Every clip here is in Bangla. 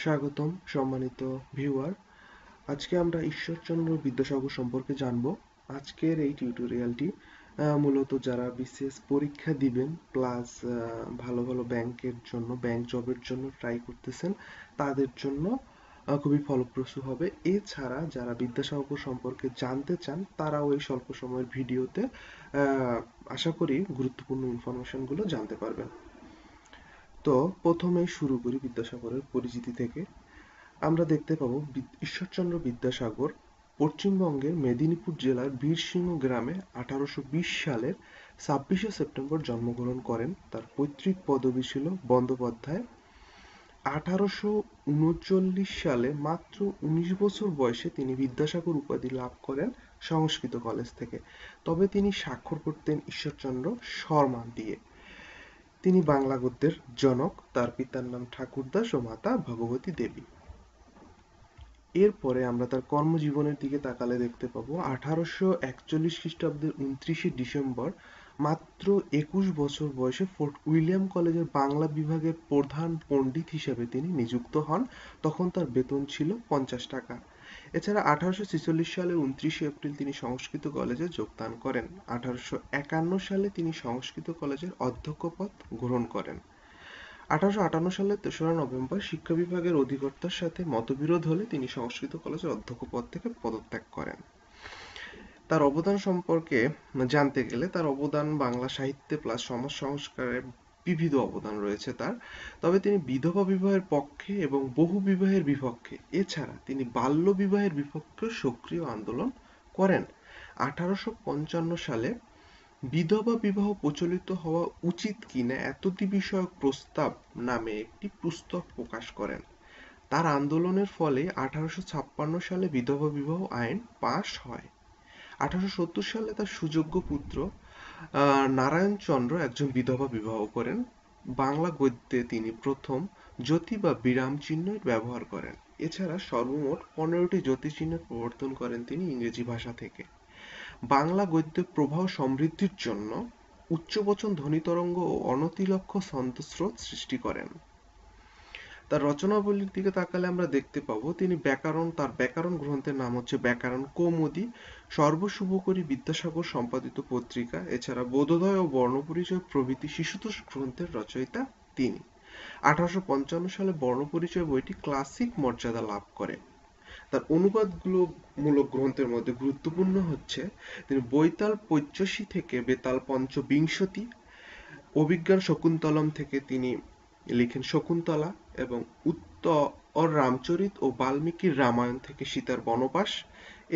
স্বাগতম সম্মানিত ভিউয়ার। আজকে আমরা ঈশ্বরচন্দ্র বিদ্যাসাগর সম্পর্কে জানব। আজকের এই টিউটোরিয়ালটি মূলত যারা বিসিএস পরীক্ষা দিবেন প্লাস ভালো ভালো ব্যাংকের জন্য ব্যাংক জবের জন্য ট্রাই করতেছেন তাদের জন্য খুবই ফলপ্রসূ হবে। এছাড়া যারা বিদ্যাসাগর সম্পর্কে জানতে চান তারাও এই স্বল্প সময়ের ভিডিওতে আশা করি গুরুত্বপূর্ণ ইনফরমেশনগুলো জানতে পারবেন। তো প্রথমেই শুরু করি বিদ্যাসাগরের পরিচিতি থেকে। আমরা দেখতে পাবো ঈশ্বরচন্দ্র বিদ্যাসাগর পশ্চিমবঙ্গের মেদিনীপুর জেলার বীরসিংহ গ্রামে 1820 সালের 26শে সেপ্টেম্বর জন্মগ্রহণ করেন। তার পৈতৃক পদবি ছিল বন্দ্যোপাধ্যায়। 1839 সালে মাত্র 19 বছর বয়সে তিনি বিদ্যাসাগর উপাধি লাভ করেন সংস্কৃত কলেজ থেকে। তবে তিনি স্বাক্ষর করতেন ঈশ্বরচন্দ্র শর্মা দিয়ে। তিনি বাংলা গদ্যের জনক। তার পিতার নাম ঠাকুরদাস ও মাতা ভগবতী দেবী। এরপরে আমরা তার কর্মজীবনের দিকে তাকালে দেখতে পাবো 1841 খ্রিস্টাব্দের 29শে ডিসেম্বর মাত্র 21 বছর বয়সে ফোর্ট উইলিয়াম কলেজের বাংলা বিভাগের প্রধান পণ্ডিত হিসেবে তিনি নিযুক্ত হন। তখন তার বেতন ছিল 50 টাকা। এছাড়া 1846 সালের 29শে এপ্রিল তিনি সংস্কৃত কলেজে যোগদান করেন। 1851 সালে তিনি সংস্কৃত কলেজের অধ্যক্ষ পদ গ্রহণ করেন। 1858 সালের 3রা নভেম্বর শিক্ষা বিভাগের অধিকর্তার সাথে মতবিরোধ হলে তিনি সংস্কৃত কলেজের অধ্যক্ষ পদ থেকে পদত্যাগ করেন। তার অবদান সম্পর্কে জানতে গেলে তার অবদান বাংলা সাহিত্যে প্লাস সমাজ সংস্কারে বিবিধ অবদান রয়েছে তার। তবে তিনি বিধবা বিবাহের পক্ষে এবং বহু বিবাহের বিপক্ষে, এছাড়া তিনি বাল্য বিবাহের বিপক্ষে সক্রিয় আন্দোলন করেন। 1855 সালে বিধবা বিবাহ প্রচলিত হওয়া উচিত কিনা এততি বিষয়ক প্রস্তাব নামে একটি পুস্তক প্রকাশ করেন। তার আন্দোলনের ফলে 1856 সালে বিধবা বিবাহ আইন পাশ হয়। 1870 সালে তার সুযোগ্য পুত্র নারায়ণচন্দ্র একজন বিধবা বিবাহ করেন। বাংলা গদ্যে তিনি প্রথম জ্যোতি বা বিরাম চিহ্নের ব্যবহার করেন। এছাড়া সর্বমোট 15টি জ্যোতি চিহ্নের প্রবর্তন করেন তিনি ইংরেজি ভাষা থেকে। বাংলা গদ্যে প্রবাহ সমৃদ্ধির জন্য উচ্চবচন ধ্বনিতরঙ্গ ও অনতিলক্ষ্য ছন্দস্রোত সৃষ্টি করেন। তার রচনাবলীর দিকে তাকালে আমরা দেখতে পাবো তিনি তার ব্যাকরণ গ্রন্থের নাম হচ্ছে ব্যাকরণ কৌমুদী, সর্বশুভকরী বিদ্যাসাগর সম্পাদিত পত্রিকা, এছাড়া বোধোদয় ও বর্ণপরিচয় প্রভৃতি শিশুতোষ গ্রন্থের রচয়িতা তিনি। 1855 সালে বর্ণপরিচয় বইটি ক্লাসিক মর্যাদা লাভ করে। তার অনুবাদগুলো মূলক গ্রন্থের মধ্যে গুরুত্বপূর্ণ হচ্ছে তিনি বৈতাল পঞ্চশী থেকে বেতাল পঞ্চবিংশতি, অভিজ্ঞান শকুন্তলম থেকে তিনি লিখেন শকুন্তলা, এবং উত্তর রামচরিত ও বাল্মীকির রামায়ণ থেকে সীতার বনবাস।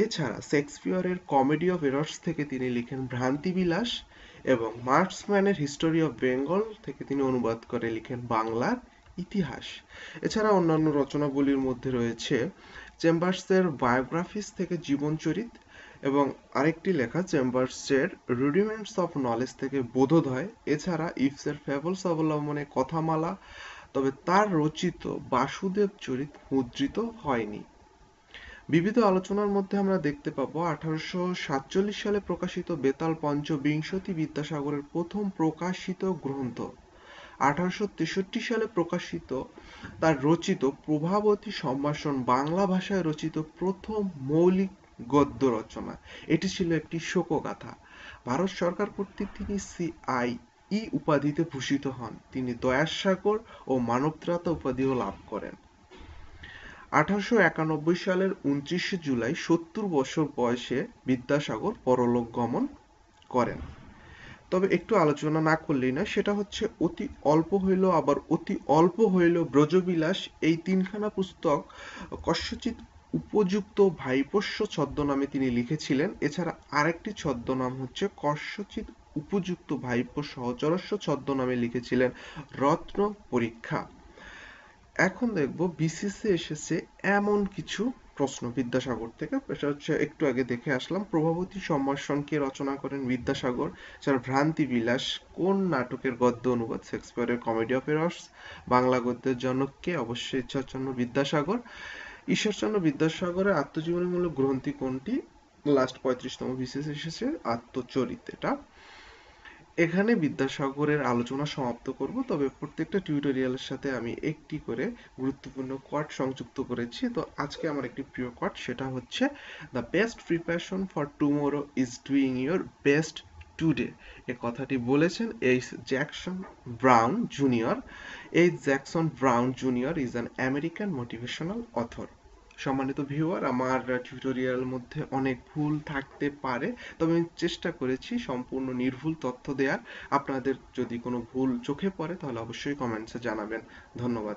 এছাড়া শেক্সপিয়রের কমেডি অফ এরর্স থেকে তিনি লিখেন ভ্রান্তিবিলাস, এবং মার্কসম্যানের হিস্টোরি অফ বেঙ্গল থেকে তিনি অনুবাদ করে লিখেন বাংলার ইতিহাস। এছাড়া অন্যান্য রচনাবলীর মধ্যে রয়েছে চেম্বার্সের বায়োগ্রাফিস থেকে জীবনচরিত, এবং আরেকটি লেখা চেম্বার্সের রুডিমেন্টস অফ নলেজ থেকে বোধোদয়। এছাড়া ইবসের ফেবলস অবলম্বনে কথামালা, তবে তার রচিত বাসুদেব চরিত মুদ্রিত হয়নি। বিবিধ আলোচনার মধ্যে আমরা দেখতে পাবো 1847 সালে প্রকাশিত বেতাল পঞ্চবিংশতি বিদ্যাসাগরের প্রথম প্রকাশিত গ্রন্থ। 1863 সালে প্রকাশিত তার রচিত প্রভাবতী সম্ভাষণ বাংলা ভাষায় রচিত প্রথম মৌলিক গদ্য রচনা। এটি ছিল একটি শোকগাথা। ভারত সরকার কর্তৃক তিনি CIE উপাধিতে ভূষিত হন। তিনি দয়াসাগর ও মানবত্রাতা উপাধিও লাভ করেন। 1891 সালের 29শে জুলাই 70 বছর বয়সে বিদ্যাসাগর পরলোক গমন করেন। তবে একটু আলোচনা না করলেই না, সেটা হচ্ছে অতি অল্প হইল আবার অতি অল্প হইল ব্রজবিলাস, এই তিনখানা পুস্তক কস্যচিৎ উপযুক্ত ভাইপোষ্য ছদ্মনামে তিনি লিখেছিলেন। এছাড়া আরেকটি ছদ্মনাম হচ্ছে কস্যচিৎ উপযুক্ত ভাইপো সহচরস্য ছদ্মনামে লিখেছিলেন রত্ন পরীক্ষা। এখন দেখব বিসিএসে এসেছে এমন কিছু প্রশ্ন বিদ্যাসাগর থেকে। এটা হচ্ছে একটু আগে দেখে আসলাম, প্রভাবতী সম্ভাষণ কে রচনা করেন? বিদ্যাসাগর। এছাড়া ভ্রান্তি বিলাস কোন নাটকের গদ্য অনুবাদ? শেক্সপিয়রের কমেডি অফ এরর্স। বাংলা গদ্যের জনক কে? অবশ্যই ঈশ্বরচন্দ্র বিদ্যাসাগর। ঈশ্বরচন্দ্র বিদ্যাসাগরের আত্মজীবনীমূলক গ্রন্থি কোনটি? লাস্ট 35তম বিসিএস এসেছে আত্মচরিত। এটা এখানে বিদ্যাসাগরের আলোচনা সমাপ্ত করব, তবে প্রত্যেকটা টিউটোরিয়ালের সাথে আমি একটি করে গুরুত্বপূর্ণ কোয়াট সংযুক্ত করেছি। তো আজকে আমার একটি প্রিয় কোয়াট, সেটা হচ্ছে the best preparation for tomorrow is doing your best today. এ কথাটি বলেছেন H Jackson Brown junior. H Jackson Brown junior is an American motivational author. সম্মানিত ভিউয়ার, আমার টিউটোরিয়ালের মধ্যে অনেক ভুল থাকতে পারে, তবে আমি চেষ্টা করেছি সম্পূর্ণ নির্ভুল তথ্য দেওয়ার। আপনাদের যদি কোনো ভুল চোখে পড়ে তাহলে অবশ্যই কমেন্টসে জানাবেন। ধন্যবাদ।